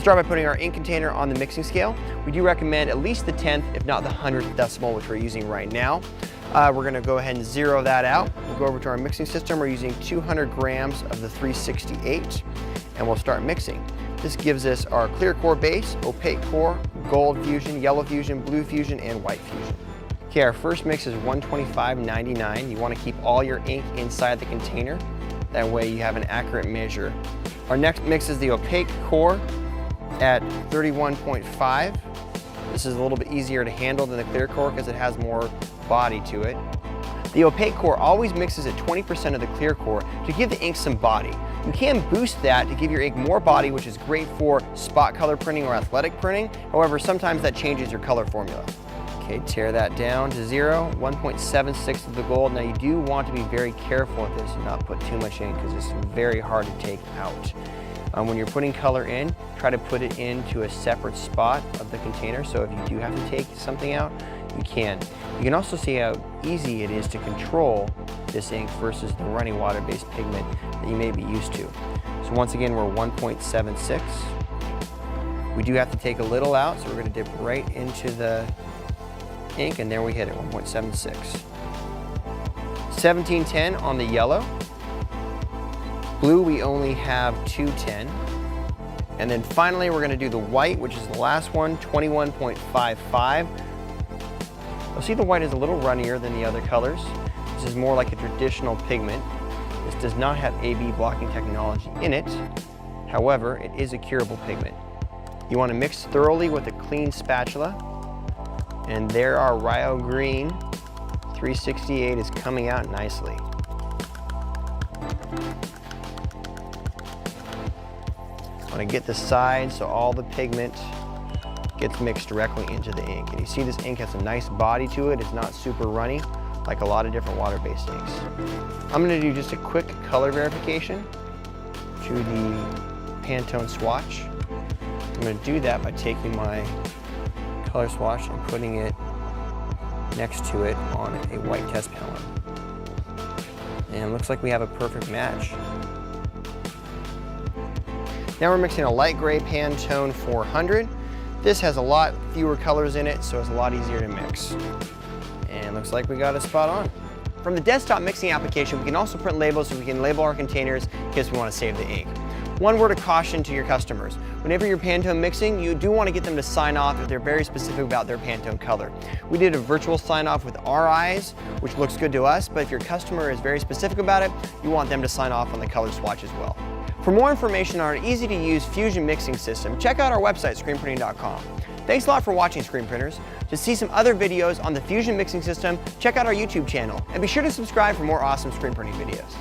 We'll start by putting our ink container on the mixing scale. We do recommend at least the 10th, if not the 100th decimal, which we're using right now. We're going to go ahead and zero that out. We'll go over to our mixing system. We're using 200 grams of the 368, and we'll start mixing. This gives us our clear core base, opaque core, gold fusion, yellow fusion, blue fusion, and white fusion. Okay, our first mix is 125.99. You want to keep all your ink inside the container. That way you have an accurate measure. Our next mix is the opaque core at 31.5. This is a little bit easier to handle than the clear core because it has more body to it. The opaque core always mixes at 20% of the clear core to give the ink some body. You can boost that to give your ink more body, which is great for spot color printing or athletic printing. However, sometimes that changes your color formula. Okay, tear that down to 0, 1.76 of the gold. Now you do want to be very careful with this and not put too much ink because it's very hard to take out. When you're putting color in, try to put it into a separate spot of the container, so if you do have to take something out, you can. You can also see how easy it is to control this ink versus the running water-based pigment that you may be used to. So once again, we're 1.76. We do have to take a little out, so we're going to dip right into the ink, and there we hit it, 1.76. 1710 on the yellow. Blue, we only have 210. And then finally, we're going to do the white, which is the last one, 21.55. You'll see the white is a little runnier than the other colors. This is more like a traditional pigment. This does not have AB blocking technology in it. However, it is a curable pigment. You want to mix thoroughly with a clean spatula. And there our Rio Green 368 is coming out nicely. I want to get the sides so all the pigment gets mixed directly into the ink. And you see this ink has a nice body to it. It's not super runny like a lot of different water-based inks. I'm going to do just a quick color verification to the Pantone swatch. I'm going to do that by taking my color swatch and putting it next to it on a white test panel. And it looks like we have a perfect match. Now we're mixing a light gray Pantone 400. This has a lot fewer colors in it, so it's a lot easier to mix. And looks like we got it spot on. From the desktop mixing application, we can also print labels so we can label our containers in case we want to save the ink. One word of caution to your customers. Whenever you're Pantone mixing, you do want to get them to sign off if they're very specific about their Pantone color. We did a virtual sign off with our eyes, which looks good to us, but if your customer is very specific about it, you want them to sign off on the color swatch as well. For more information on our easy-to-use Fusion mixing system, check out our website, screenprinting.com. Thanks a lot for watching, Screen Printers. To see some other videos on the Fusion mixing system, check out our YouTube channel, and be sure to subscribe for more awesome screen printing videos.